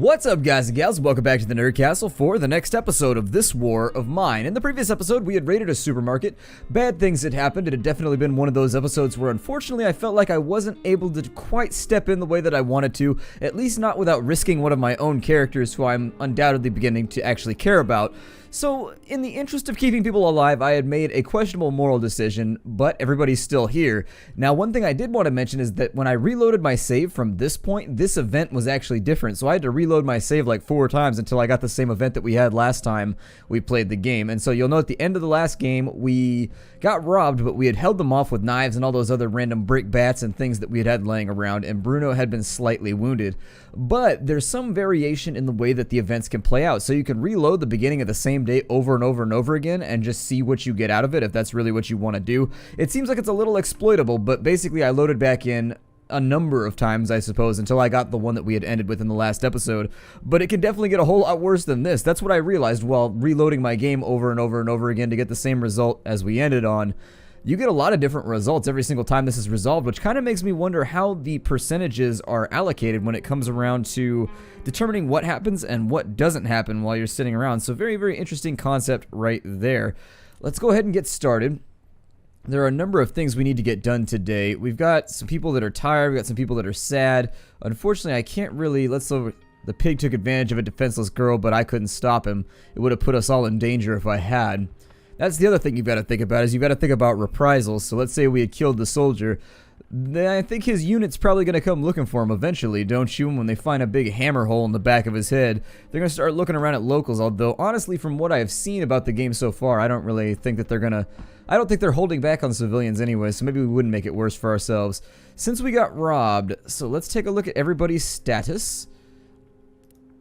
What's up, guys and gals? Welcome back to the Nerd Castle for the next episode of This War of Mine. In the previous episode, we had raided a supermarket. Bad things had happened. It had definitely been one of those episodes where, unfortunately, I felt like I wasn't able to quite step in the way that I wanted to, at least not without risking one of my own characters who I'm undoubtedly beginning to actually care about. So, in the interest of keeping people alive, I had made a questionable moral decision, but everybody's still here. Now, one thing I did want to mention is that when I reloaded my save from this point, this event was actually different. So I had to reload my save like 4 times until I got the same event that we had last time we played the game. And so you'll note at the end of the last game, we got robbed, but we had held them off with knives and all those other random brick bats and things that we had had laying around, and Bruno had been slightly wounded. But there's some variation in the way that the events can play out. So you can reload the beginning of the same day over and over and over again and just see what you get out of it if that's really what you want to do. It seems like it's a little exploitable, but basically I loaded back in a number of times, I suppose, until I got the one that we had ended with in the last episode. But it can definitely get a whole lot worse than this. That's what I realized while reloading my game over and over and over again to get the same result as we ended on. You get a lot of different results every single time this is resolved, which kind of makes me wonder how the percentages are allocated when it comes around to determining what happens and what doesn't happen while you're sitting around. So very, very interesting concept right there. Let's go ahead and get started. There are a number of things we need to get done today. We've got some people that are tired. We've got some people that are sad. Unfortunately, I can't really... The pig took advantage of a defenseless girl, but I couldn't stop him. It would have put us all in danger if I had. That's the other thing you've got to think about, is you've got to think about reprisals. So let's say we had killed the soldier. Then I think his unit's probably going to come looking for him eventually, don't you? When they find a big hammer hole in the back of his head, they're going to start looking around at locals. Although, honestly, from what I have seen about the game so far, I don't really think that they're going to... I don't think they're holding back on civilians anyway, so maybe we wouldn't make it worse for ourselves. Since we got robbed, so let's take a look at everybody's status.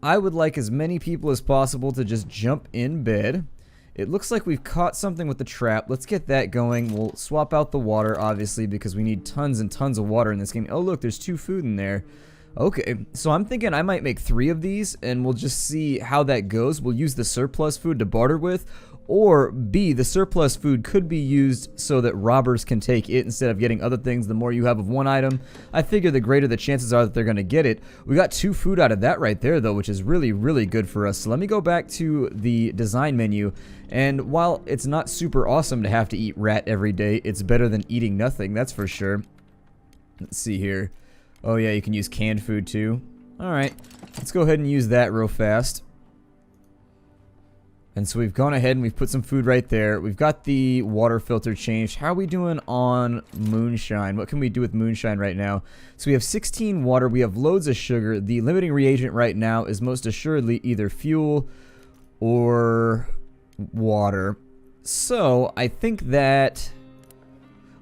I would like as many people as possible to just jump in bed. It looks like we've caught something with the trap. Let's get that going. We'll swap out the water, obviously, because we need tons and tons of water in this game. Oh, look, there's 2 food in there. Okay, so I'm thinking I might make 3 of these, and we'll just see how that goes. We'll use the surplus food to barter with, or B, the surplus food could be used so that robbers can take it instead of getting other things. The more you have of one item, I figure the greater the chances are that they're going to get it. We got 2 food out of that right there, though, which is really, really good for us. So let me go back to the design menu, and while it's not super awesome to have to eat rat every day, it's better than eating nothing, that's for sure. Let's see here. Oh yeah, you can use canned food too. Alright, let's go ahead and use that real fast. And so we've gone ahead and we've put some food right there. We've got the water filter changed. How are we doing on moonshine? What can we do with moonshine right now? So we have 16 water. We have loads of sugar. The limiting reagent right now is most assuredly either fuel or water. So I think that...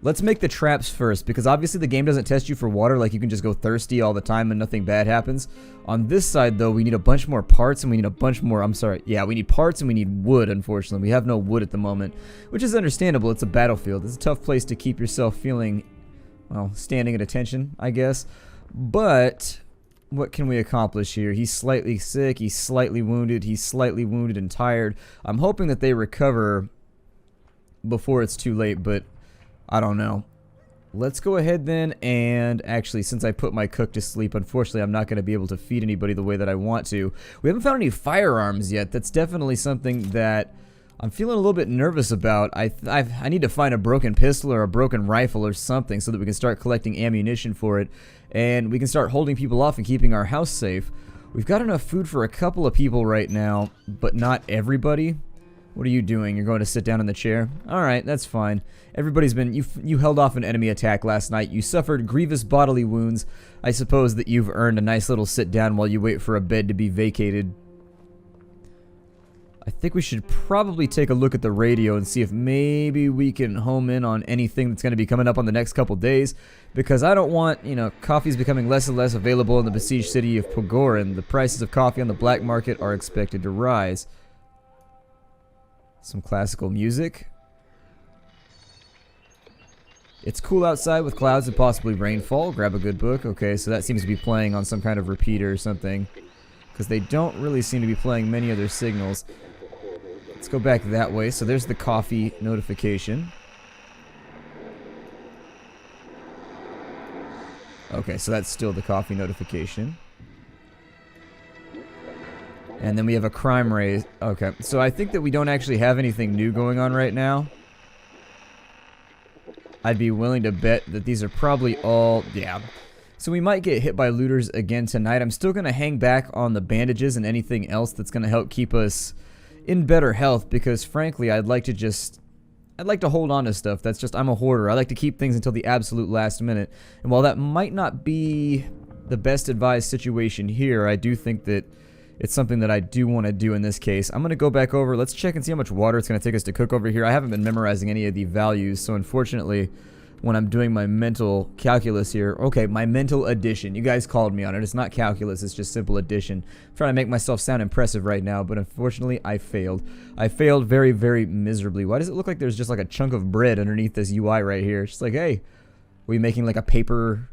let's make the traps first, because obviously the game doesn't test you for water. Like, you can just go thirsty all the time and nothing bad happens. On this side, though, we need a bunch more parts, and we need a bunch more... yeah, we need parts and we need wood, unfortunately. We have no wood at the moment, which is understandable. It's a battlefield. It's a tough place to keep yourself feeling, well, standing at attention, I guess. But what can we accomplish here? He's slightly sick. He's slightly wounded. He's slightly wounded and tired. I'm hoping that they recover before it's too late, but... I don't know. Let's go ahead then, and actually, since I put my cook to sleep, unfortunately I'm not going to be able to feed anybody the way that I want to. We haven't found any firearms yet. That's definitely something that I'm feeling a little bit nervous about. I need to find a broken pistol or a broken rifle or something so that we can start collecting ammunition for it, and we can start holding people off and keeping our house safe. We've got enough food for a couple of people right now, but not everybody. What are you doing? You're going to sit down in the chair? Alright, that's fine. Everybody's been... You held off an enemy attack last night. You suffered grievous bodily wounds. I suppose that you've earned a nice little sit down while you wait for a bed to be vacated. I think we should probably take a look at the radio and see if maybe we can home in on anything that's going to be coming up on the next couple days. Because I don't want, coffee's becoming less and less available in the besieged city of Pogoran. The prices of coffee on the black market are expected to rise. Some classical music. It's cool outside with clouds and possibly rainfall. Grab a good book. Okay, so that seems to be playing on some kind of repeater or something, because they don't really seem to be playing many other signals. Let's go back that way. So there's the coffee notification. Okay, so that's still the coffee notification. And then we have a crime rate. Okay, so I think that we don't actually have anything new going on right now. I'd be willing to bet that these are probably all... Yeah. So we might get hit by looters again tonight. I'm still going to hang back on the bandages and anything else that's going to help keep us in better health, because frankly, I'd like to hold on to stuff. That's just, I'm a hoarder. I like to keep things until the absolute last minute. And while that might not be the best advised situation here, I do think that it's something that I do want to do in this case. I'm going to go back over. Let's check and see how much water it's going to take us to cook over here. I haven't been memorizing any of the values, so unfortunately, when I'm doing my mental calculus here, okay, my mental addition. You guys called me on it. It's not calculus, it's just simple addition. I'm trying to make myself sound impressive right now, but unfortunately, I failed. I failed very, very miserably. Why does it look like there's just like a chunk of bread underneath this UI right here? It's just like, hey, are we making like a paper...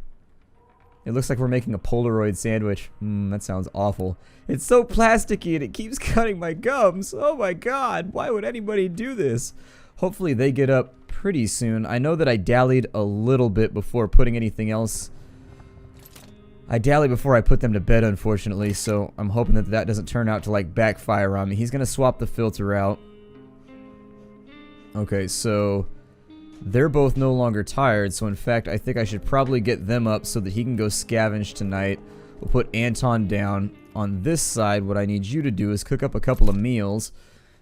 It looks like we're making a Polaroid sandwich. That sounds awful. It's so plasticky and it keeps cutting my gums. Oh my god, why would anybody do this? Hopefully they get up pretty soon. I know that I dallied a little bit before putting anything else. I dallied before I put them to bed, unfortunately, so I'm hoping that that doesn't turn out to like backfire on me. He's gonna swap the filter out. Okay, so... They're both no longer tired, so in fact, I think I should probably get them up so that he can go scavenge tonight. We'll put Anton down. On this side, what I need you to do is cook up a couple of meals.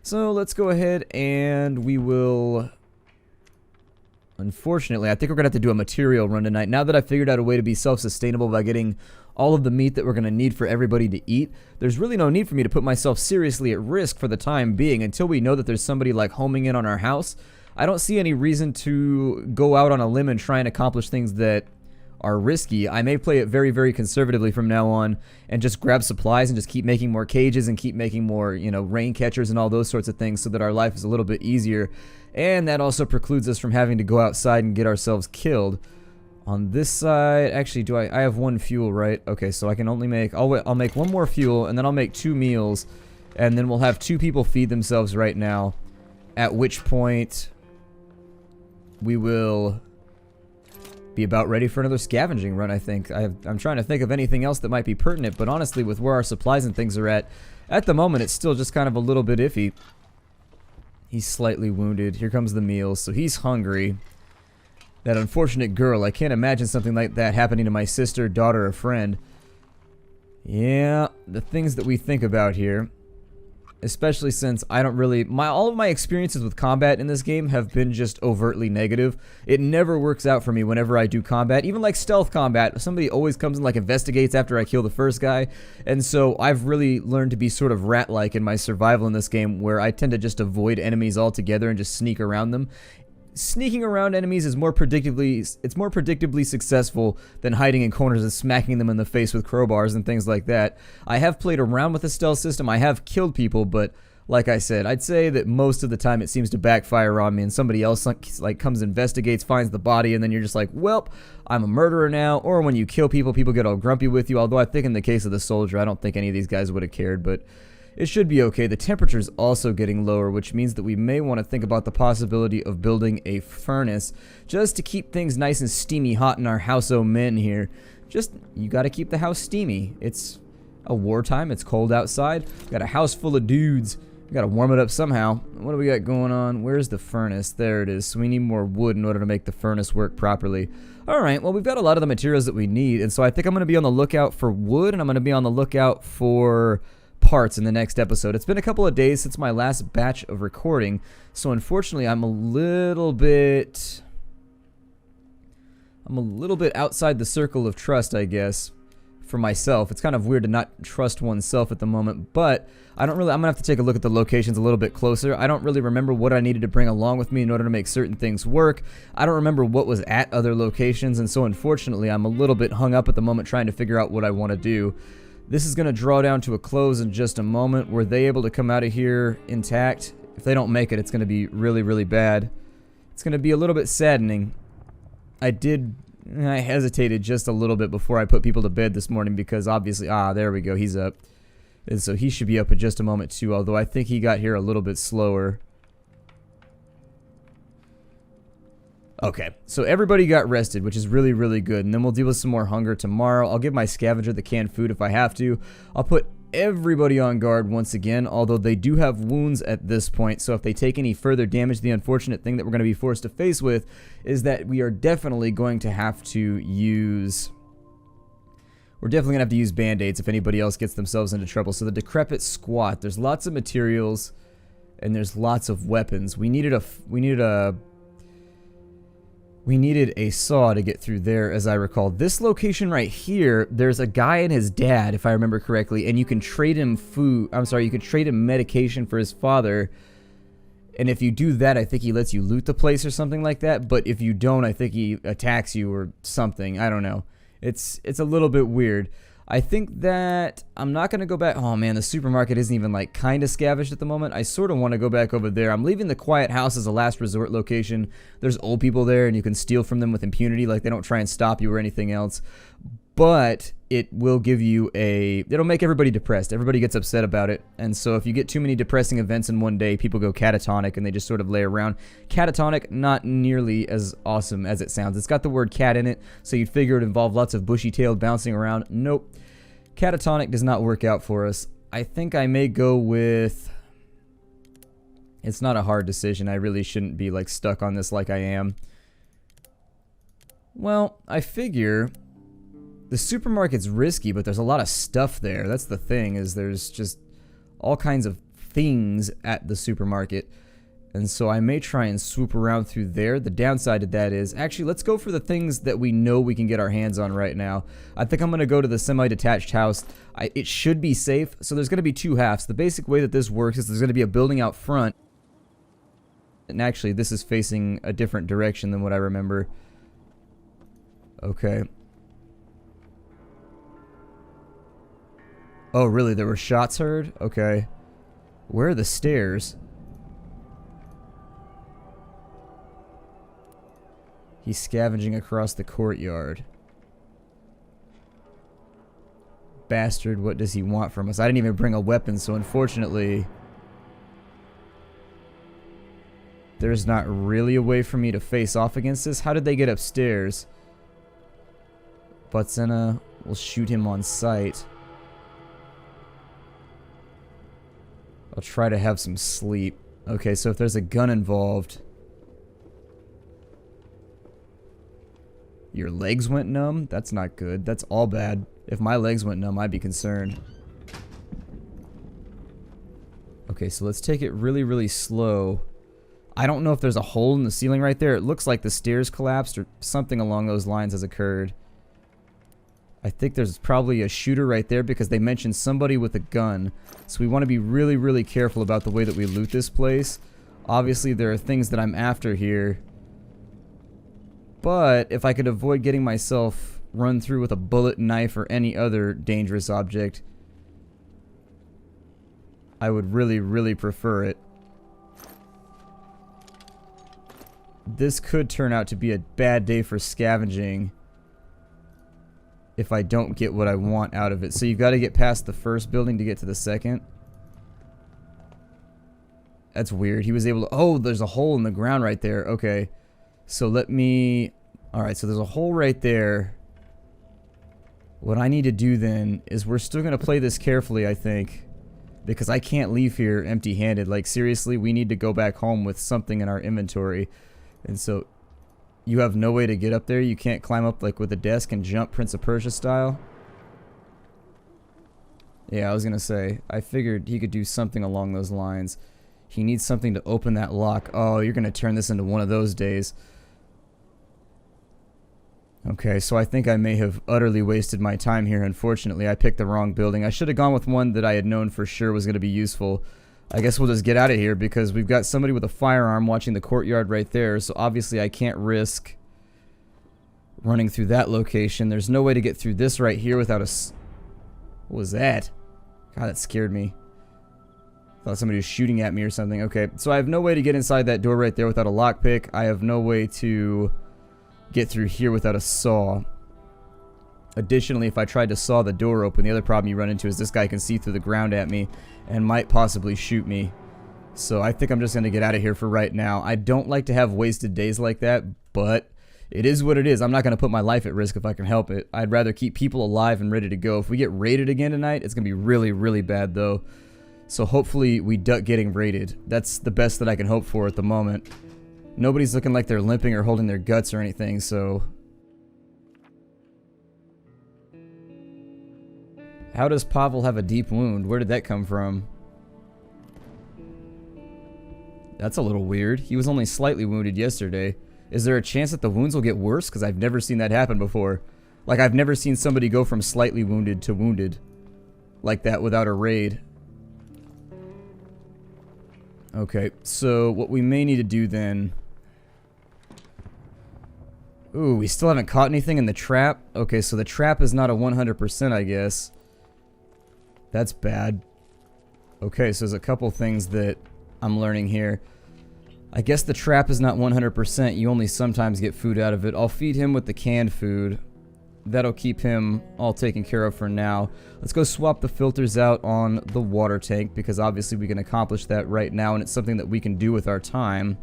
So let's go ahead and we will... Unfortunately, I think we're going to have to do a material run tonight. Now that I've figured out a way to be self-sustainable by getting all of the meat that we're going to need for everybody to eat, there's really no need for me to put myself seriously at risk for the time being until we know that there's somebody like homing in on our house. I don't see any reason to go out on a limb and try and accomplish things that are risky. I may play it very, very conservatively from now on and just grab supplies and just keep making more cages and keep making more, you know, rain catchers and all those sorts of things so that our life is a little bit easier. And that also precludes us from having to go outside and get ourselves killed. On this side, actually, I have one fuel, right? Okay, so I can only make, I'll make one more fuel and then I'll make 2 meals and then we'll have 2 people feed themselves right now, at which point we will be about ready for another scavenging run, I think. I'm trying to think of anything else that might be pertinent, but honestly, with where our supplies and things are at the moment, it's still just kind of a little bit iffy. He's slightly wounded. Here comes the meals, so he's hungry. That unfortunate girl, I can't imagine something like that happening to my sister, daughter, or friend. Yeah, the things that we think about here. Especially since I don't really... all of my experiences with combat in this game have been just overtly negative. It never works out for me whenever I do combat. Even like stealth combat, somebody always comes and like investigates after I kill the first guy. And so I've really learned to be sort of rat-like in my survival in this game, where I tend to just avoid enemies altogether and just sneak around them. Sneaking around enemies is more predictably successful than hiding in corners and smacking them in the face with crowbars and things like that. I have played around with the stealth system, I have killed people, but like I said, I'd say that most of the time it seems to backfire on me and somebody else like comes, investigates, finds the body, and then you're just like, welp, I'm a murderer now. Or when you kill people, people get all grumpy with you, although I think in the case of the soldier, I don't think any of these guys would have cared, but it should be okay. The temperature's also getting lower, which means that we may want to think about the possibility of building a furnace just to keep things nice and steamy hot in our house o' men here. You gotta keep the house steamy. It's a wartime, it's cold outside. We got a house full of dudes. We gotta warm it up somehow. What do we got going on? Where's the furnace? There it is. So we need more wood in order to make the furnace work properly. Alright, well, we've got a lot of the materials that we need, and so I think I'm gonna be on the lookout for wood, and I'm gonna be on the lookout for parts in the next episode. It's been a couple of days since my last batch of recording, so unfortunately I'm a little bit outside the circle of trust, I guess, for myself. It's kind of weird to not trust oneself at the moment, but I'm gonna have to take a look at the locations a little bit closer. I don't really remember what I needed to bring along with me in order to make certain things work. I don't remember what was at other locations, and so unfortunately I'm a little bit hung up at the moment trying to figure out what I want to do. This is going to draw down to a close in just a moment. Were they able to come out of here intact? If they don't make it, it's going to be really, really bad. It's going to be a little bit saddening. I hesitated just a little bit before I put people to bed this morning because obviously, there we go, he's up. And so he should be up in just a moment too, although I think he got here a little bit slower. Okay, so everybody got rested, which is really, really good. And then we'll deal with some more hunger tomorrow. I'll give my scavenger the canned food if I have to. I'll put everybody on guard once again, although they do have wounds at this point, so if they take any further damage, the unfortunate thing that we're going to be forced to face with is that we are definitely going to have to use... We're definitely going to have to use band-aids if anybody else gets themselves into trouble. So the decrepit squat, there's lots of materials and there's lots of weapons. We needed a saw to get through there, as I recall. This location right here, there's a guy and his dad, if I remember correctly, and you can trade him food. I'm sorry, you can trade him medication for his father. And if you do that, I think he lets you loot the place or something like that. But if you don't, I think he attacks you or something. I don't know. It's a little bit weird. I think that I'm not going to go back. Oh man, the supermarket isn't even like kind of scavenged at the moment. I sort of want to go back over there. I'm leaving the quiet house as a last resort location. There's old people there and you can steal from them with impunity. Like they don't try and stop you or anything else. But it will give you it'll make everybody depressed. Everybody gets upset about it. And so if you get too many depressing events in one day, people go catatonic and they just sort of lay around. Catatonic, not nearly as awesome as it sounds. It's got the word cat in it, so you'd figure it involved lots of bushy-tailed bouncing around. Nope. Catatonic does not work out for us. I think I may go with... It's not a hard decision. I really shouldn't be like stuck on this like I am. Well, I figure... The supermarket's risky, but there's a lot of stuff there. That's the thing, is there's just all kinds of things at the supermarket. And so I may try and swoop around through there. The downside to that is, actually, let's go for the things that we know we can get our hands on right now. I think I'm going to go to the semi-detached house. It should be safe, so there's going to be two halves. The basic way that this works is there's going to be a building out front. And actually, this is facing a different direction than what I remember. Okay. Oh, really? There were shots heard? Okay. Where are the stairs? He's scavenging across the courtyard. Bastard, what does he want from us? I didn't even bring a weapon, so unfortunately... There's not really a way for me to face off against this. How did they get upstairs? Butzena will shoot him on sight. I'll try to have some sleep. Okay, so if there's a gun involved... Your legs went numb? That's not good. That's all bad. If my legs went numb, I'd be concerned. Okay, so let's take it really, really slow. I don't know if there's a hole in the ceiling right there. It looks like the stairs collapsed or something along those lines has occurred. I think there's probably a shooter right there because they mentioned somebody with a gun. So we want to be really, really careful about the way that we loot this place. Obviously, there are things that I'm after here. But if I could avoid getting myself run through with a bullet, knife, or any other dangerous object, I would really, really prefer it. This could turn out to be a bad day for scavenging if I don't get what I want out of it. So you've got to get past the first building to get to the second. That's weird. He was able to... Oh, there's a hole in the ground right there. Okay. So let me... Alright, so there's a hole right there. What I need to do then is we're still going to play this carefully, I think. Because I can't leave here empty-handed. Like, seriously, we need to go back home with something in our inventory. And so... You have no way to get up there? You can't climb up like with a desk and jump Prince of Persia style? Yeah, I was gonna say. I figured he could do something along those lines. He needs something to open that lock. Oh, you're gonna turn this into one of those days. Okay, so I think I may have utterly wasted my time here. Unfortunately, I picked the wrong building. I should have gone with one that I had known for sure was gonna be useful. I guess we'll just get out of here because we've got somebody with a firearm watching the courtyard right there, so obviously I can't risk running through that location. There's no way to get through this right here without a... What was that? God, that scared me. I thought somebody was shooting at me or something. Okay, so I have no way to get inside that door right there without a lockpick. I have no way to get through here without a saw. Additionally, if I tried to saw the door open, the other problem you run into is this guy can see through the ground at me and might possibly shoot me. So I think I'm just going to get out of here for right now. I don't like to have wasted days like that, but it is what it is. I'm not going to put my life at risk if I can help it. I'd rather keep people alive and ready to go. If we get raided again tonight, it's going to be really, really bad, though. So hopefully we duck getting raided. That's the best that I can hope for at the moment. Nobody's looking like they're limping or holding their guts or anything, so... How does Pavel have a deep wound? Where did that come from? That's a little weird. He was only slightly wounded yesterday. Is there a chance that the wounds will get worse? Because I've never seen that happen before. Like, I've never seen somebody go from slightly wounded to wounded like that without a raid. Okay, so what we may need to do then... Ooh, we still haven't caught anything in the trap? Okay, so the trap is not a 100%, I guess. That's bad. Okay, so there's a couple things that I'm learning here. I guess the trap is not 100%. You only sometimes get food out of it. I'll feed him with the canned food. That'll keep him all taken care of for now. Let's go swap the filters out on the water tank, because obviously we can accomplish that right now, and it's something that we can do with our time.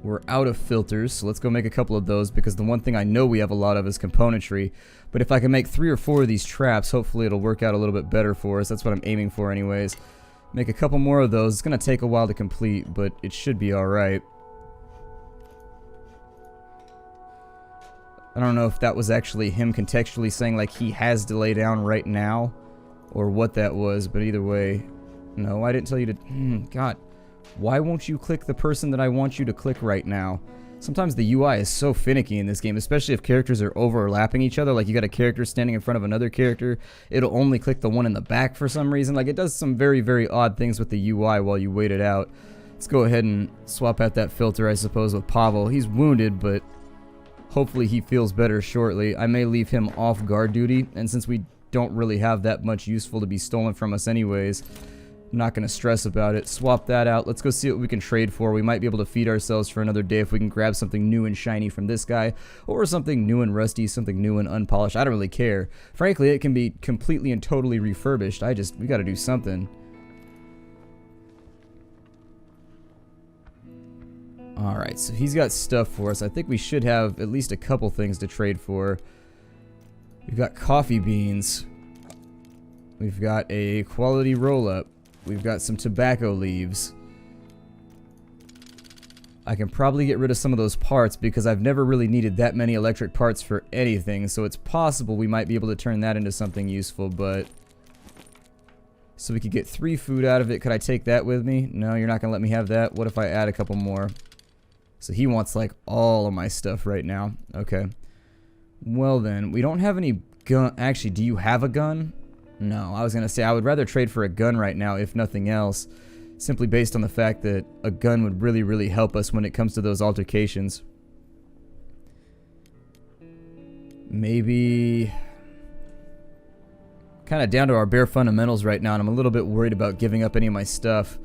We're out of filters, so let's go make a couple of those, because the one thing I know we have a lot of is componentry. But if I can make 3 or 4 of these traps, hopefully it'll work out a little bit better for us. That's what I'm aiming for anyways. Make a couple more of those. It's going to take a while to complete, but it should be alright. I don't know if that was actually him contextually saying like he has to lay down right now, or what that was, but either way. No, I didn't tell you to... God. Why won't you click the person that I want you to click right now? Sometimes the UI is so finicky in this game, especially if characters are overlapping each other. Like, you got a character standing in front of another character. It'll only click the one in the back for some reason. Like, it does some very, very odd things with the UI while you wait it out. Let's go ahead and swap out that filter, I suppose, with Pavel. He's wounded, but hopefully he feels better shortly. I may leave him off guard duty, and since we don't really have that much useful to be stolen from us anyways, I'm not going to stress about it. Swap that out. Let's go see what we can trade for. We might be able to feed ourselves for another day if we can grab something new and shiny from this guy, or something new and rusty, something new and unpolished. I don't really care. Frankly, it can be completely and totally refurbished. We got to do something. Alright, so he's got stuff for us. I think we should have at least a couple things to trade for. We've got coffee beans. We've got a quality roll-up. We've got some tobacco leaves. I can probably get rid of some of those parts because I've never really needed that many electric parts for anything, so it's possible we might be able to turn that into something useful, but... So we could get 3 food out of it. Could I take that with me? No, you're not going to let me have that. What if I add a couple more? So he wants, like, all of my stuff right now. Okay. Well then, we don't have any gun... Actually, do you have a gun? No, I was going to say I would rather trade for a gun right now, if nothing else. Simply based on the fact that a gun would really, really help us when it comes to those altercations. Maybe... Kind of down to our bare fundamentals right now, and I'm a little bit worried about giving up any of my stuff.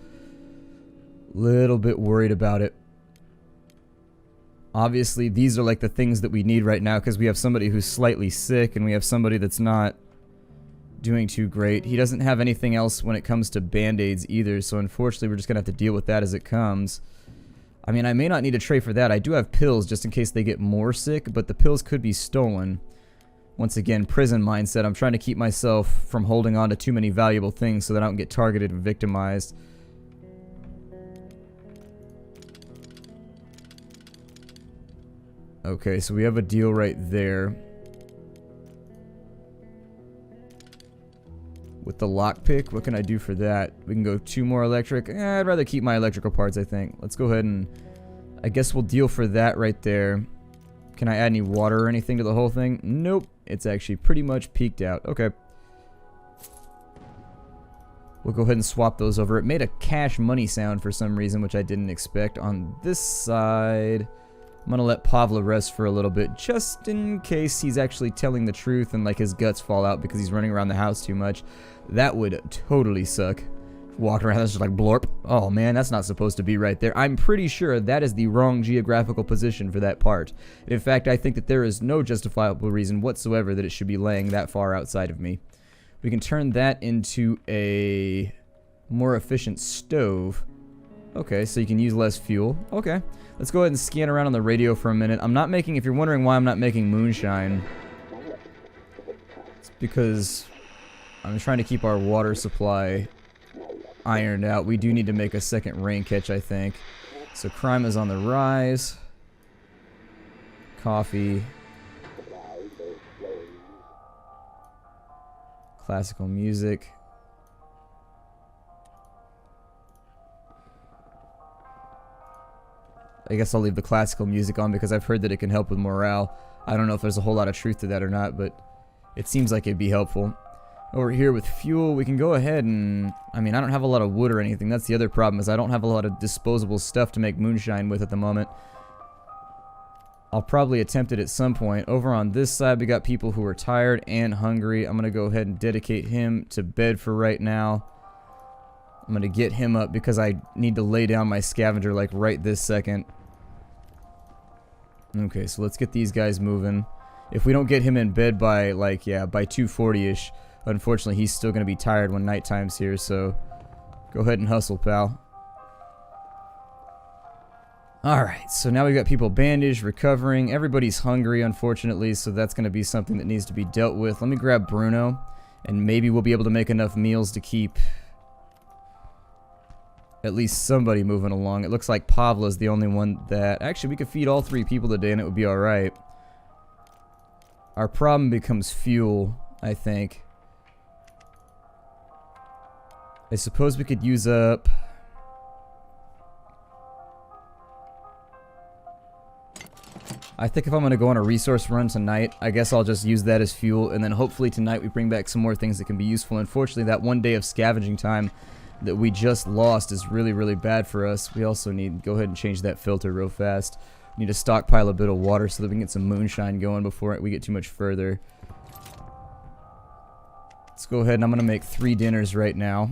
Little bit worried about it. Obviously, these are like the things that we need right now, because we have somebody who's slightly sick, and we have somebody that's not doing too great. He doesn't have anything else when it comes to band-aids either, so unfortunately we're just going to have to deal with that as it comes. I mean, I may not need to trade for that. I do have pills just in case they get more sick, but the pills could be stolen. Once again, prison mindset. I'm trying to keep myself from holding on to too many valuable things so that I don't get targeted and victimized. Okay, so we have a deal right there. With the lockpick, what can I do for that? We can go 2 more electric. I'd rather keep my electrical parts, I think. Let's go ahead and... I guess we'll deal for that right there. Can I add any water or anything to the whole thing? Nope. It's actually pretty much peaked out. Okay. We'll go ahead and swap those over. It made a cash money sound for some reason, which I didn't expect. On this side, I'm going to let Pavla rest for a little bit, just in case he's actually telling the truth and like his guts fall out because he's running around the house too much. That would totally suck. Walking around, that's just like blorp. Oh man, that's not supposed to be right there. I'm pretty sure that is the wrong geographical position for that part. In fact, I think that there is no justifiable reason whatsoever that it should be laying that far outside of me. We can turn that into a more efficient stove. Okay, so you can use less fuel. Okay. Let's go ahead and scan around on the radio for a minute. I'm not making, if you're wondering why I'm not making moonshine, it's because I'm trying to keep our water supply ironed out. We do need to make a second rain catch, I think. So crime is on the rise. Coffee. Classical music. I guess I'll leave the classical music on because I've heard that it can help with morale. I don't know if there's a whole lot of truth to that or not, but it seems like it'd be helpful. Over here with fuel, we can go ahead and... I mean, I don't have a lot of wood or anything. That's the other problem, is I don't have a lot of disposable stuff to make moonshine with at the moment. I'll probably attempt it at some point. Over on this side, we got people who are tired and hungry. I'm going to go ahead and dedicate him to bed for right now. I'm going to get him up because I need to lay down my scavenger like right this second. Okay, so let's get these guys moving. If we don't get him in bed by like, yeah, by 2:40ish, unfortunately he's still going to be tired when nighttime's here, so go ahead and hustle, pal. Alright, so now we've got people bandaged, recovering. Everybody's hungry, unfortunately, so that's going to be something that needs to be dealt with. Let me grab Bruno, and maybe we'll be able to make enough meals to keep at least somebody moving along. It looks like Pavla's the only one that... Actually, we could feed all 3 people today and it would be alright. Our problem becomes fuel, I think. I suppose we could use up... I think if I'm going to go on a resource run tonight, I guess I'll just use that as fuel, and then hopefully tonight we bring back some more things that can be useful. Unfortunately, that one day of scavenging time that we just lost is really, really bad for us. We also need to go ahead and change that filter real fast. We need to stockpile a bit of water so that we can get some moonshine going before we get too much further. Let's go ahead and I'm going to make 3 dinners right now.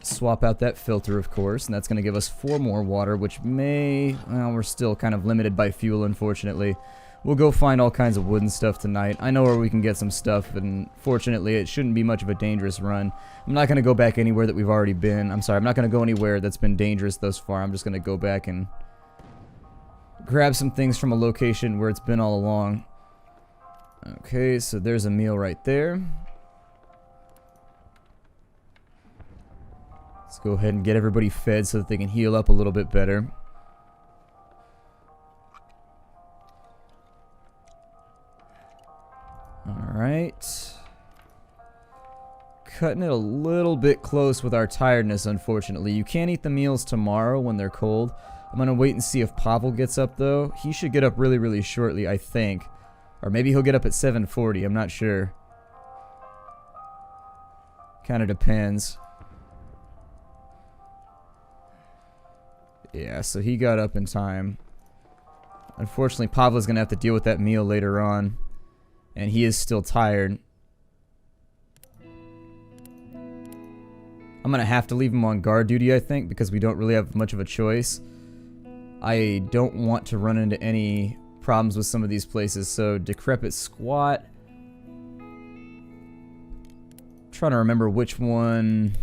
Swap out that filter, of course, and that's going to give us 4 more water, which may... Well, we're still kind of limited by fuel, unfortunately. We'll go find all kinds of wood and stuff tonight. I know where we can get some stuff, and fortunately, it shouldn't be much of a dangerous run. I'm not going to go back anywhere that we've already been. I'm sorry, I'm not going to go anywhere that's been dangerous thus far. I'm just going to go back and grab some things from a location where it's been all along. Okay, so there's a meal right there. Let's go ahead and get everybody fed so that they can heal up a little bit better. Alright. Cutting it a little bit close with our tiredness, unfortunately. You can't eat the meals tomorrow when they're cold. I'm going to wait and see if Pavel gets up, though. He should get up really, really shortly, I think. Or maybe he'll get up at 7:40. I'm not sure. Kind of depends. Yeah, so he got up in time. Unfortunately, Pavel's going to have to deal with that meal later on. And he is still tired. I'm going to have to leave him on guard duty, I think, because we don't really have much of a choice. I don't want to run into any problems with some of these places, so decrepit squat. Trying to remember which one...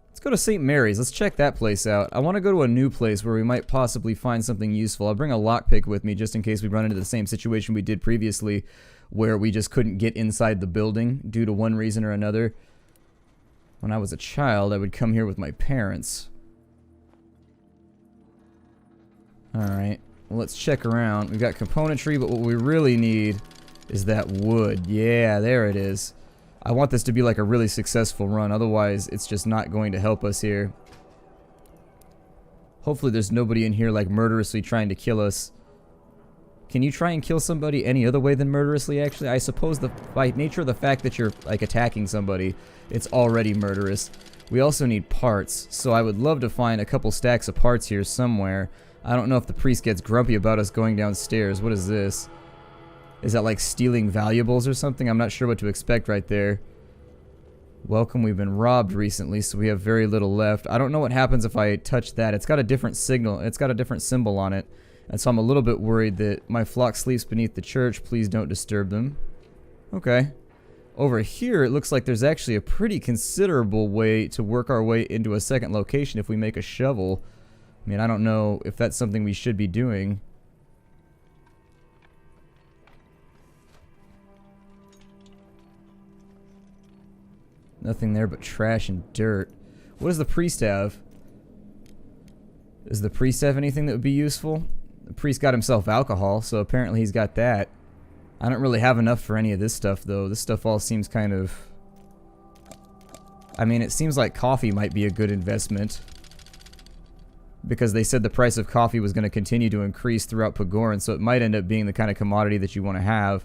Let's go to St. Mary's. Let's check that place out. I want to go to a new place where we might possibly find something useful. I'll bring a lockpick with me just in case we run into the same situation we did previously where we just couldn't get inside the building due to one reason or another. When I was a child, I would come here with my parents. Alright, well, let's check around. We've got componentry, but what we really need is that wood. Yeah, there it is. I want this to be like a really successful run, otherwise it's just not going to help us here. Hopefully there's nobody in here like murderously trying to kill us. Can you try and kill somebody any other way than murderously, actually? I suppose by nature of the fact that you're like attacking somebody, it's already murderous. We also need parts, so I would love to find a couple stacks of parts here somewhere. I don't know if the priest gets grumpy about us going downstairs. What is this? Is that like stealing valuables or something? I'm not sure what to expect right there. Welcome, we've been robbed recently, so we have very little left. I don't know what happens if I touch that. It's got a different signal. It's got a different symbol on it. And so I'm a little bit worried that my flock sleeps beneath the church. Please don't disturb them. Okay. Over here, it looks like there's actually a pretty considerable way to work our way into a second location if we make a shovel. I mean, I don't know if that's something we should be doing. Nothing there but trash and dirt. What does the priest have? Does the priest have anything that would be useful? The priest got himself alcohol, so apparently he's got that. I don't really have enough for any of this stuff, though. This stuff all seems kind of... I mean, it seems like coffee might be a good investment. Because they said the price of coffee was going to continue to increase throughout Pagoran, so it might end up being the kind of commodity that you want to have.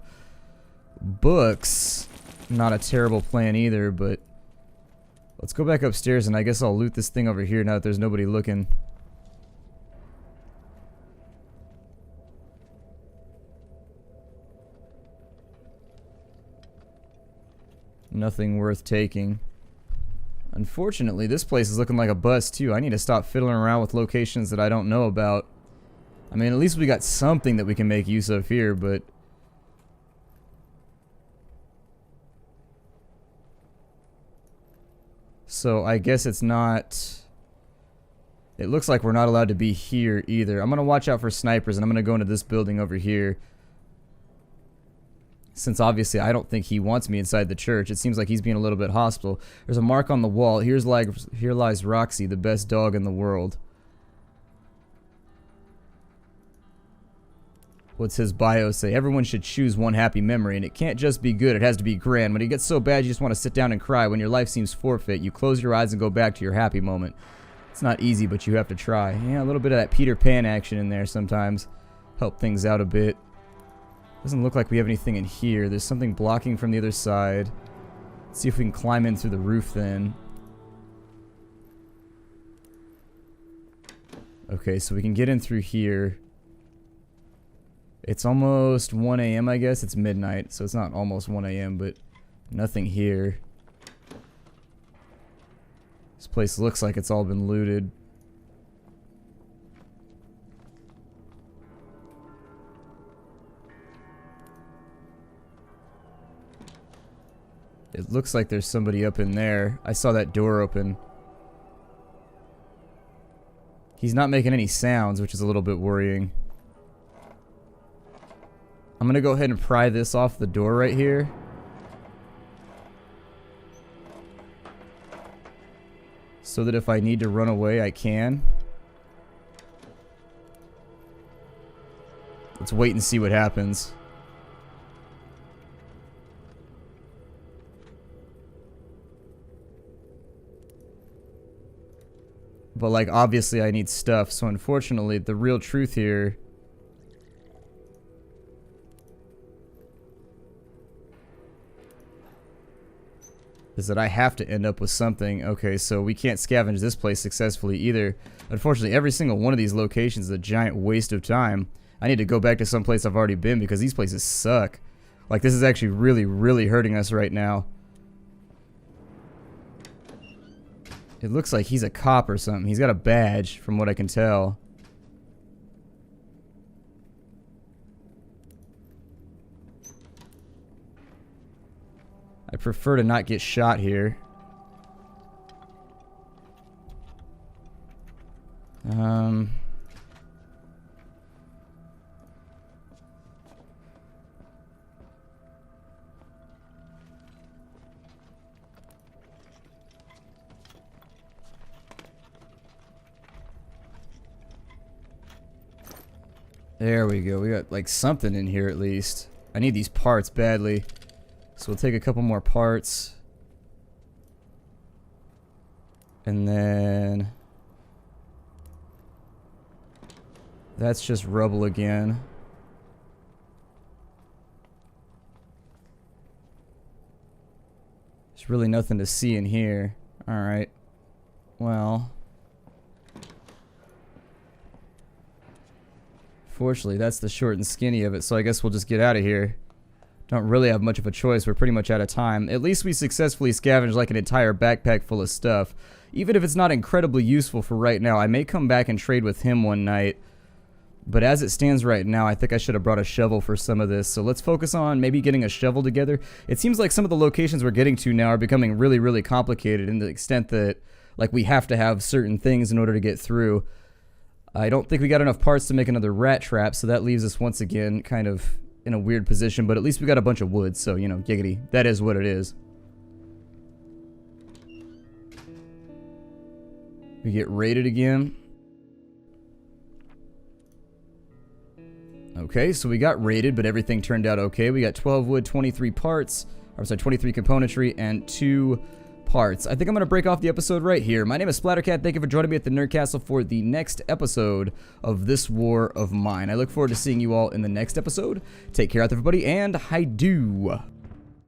Books... not a terrible plan either, but let's go back upstairs and I guess I'll loot this thing over here now that there's nobody looking. Nothing worth taking. Unfortunately, this place is looking like a bust too. I need to stop fiddling around with locations that I don't know about. I mean, at least we got something that we can make use of here, but... So I guess it's not... It looks like we're not allowed to be here either. I'm going to watch out for snipers and I'm going to go into this building over here. Since obviously I don't think he wants me inside the church. It seems like he's being a little bit hostile. There's a mark on the wall. Here lies Roxy, the best dog in the world. What's his bio say? Everyone should choose one happy memory, and it can't just be good, it has to be grand. When it gets so bad you just want to sit down and cry. When your life seems forfeit, you close your eyes and go back to your happy moment. It's not easy, but you have to try. Yeah, a little bit of that Peter Pan action in there sometimes. Help things out a bit. Doesn't look like we have anything in here. There's something blocking from the other side. Let's see if we can climb in through the roof then. Okay, so we can get in through here. It's almost 1 a.m. I guess. It's midnight, so it's not almost 1 a.m., but nothing here. This place looks like it's all been looted. It looks like there's somebody up in there. I saw that door open. He's not making any sounds, which is a little bit worrying. I'm gonna go ahead and pry this off the door right here. So that if I need to run away, I can. Let's wait and see what happens. But like, obviously I need stuff, so unfortunately the real truth here is that I have to end up with something. Okay, so we can't scavenge this place successfully either. Unfortunately, every single one of these locations is a giant waste of time. I need to go back to some place I've already been because these places suck. Like, this is actually really, really hurting us right now. It looks like he's a cop or something. He's got a badge, from what I can tell. I prefer to not get shot here. There we go. We got like something in here at least. I need these parts badly. So we'll take a couple more parts. And then... that's just rubble again. There's really nothing to see in here. Alright. Well... fortunately, that's the short and skinny of it, so I guess we'll just get out of here. Don't really have much of a choice. We're pretty much out of time. At least we successfully scavenged like an entire backpack full of stuff. Even if it's not incredibly useful for right now, I may come back and trade with him one night. But as it stands right now, I think I should have brought a shovel for some of this. So let's focus on maybe getting a shovel together. It seems like some of the locations we're getting to now are becoming really, really complicated in the extent that, like, we have to have certain things in order to get through. I don't think we got enough parts to make another rat trap, so that leaves us once again kind of in a weird position. But at least we got a bunch of wood, so, you know, giggity. That is what it is. We get raided again. Okay, so we got raided, but everything turned out okay. We got 12 wood, 23 parts, or sorry, 23 componentry, and 2 parts. I think I'm going to break off the episode right here. My name is Splattercat. Thank you for joining me at the Nerd Castle for the next episode of this war of mine. I look forward to seeing you all in the next episode. Take care out there, everybody, and hi-do.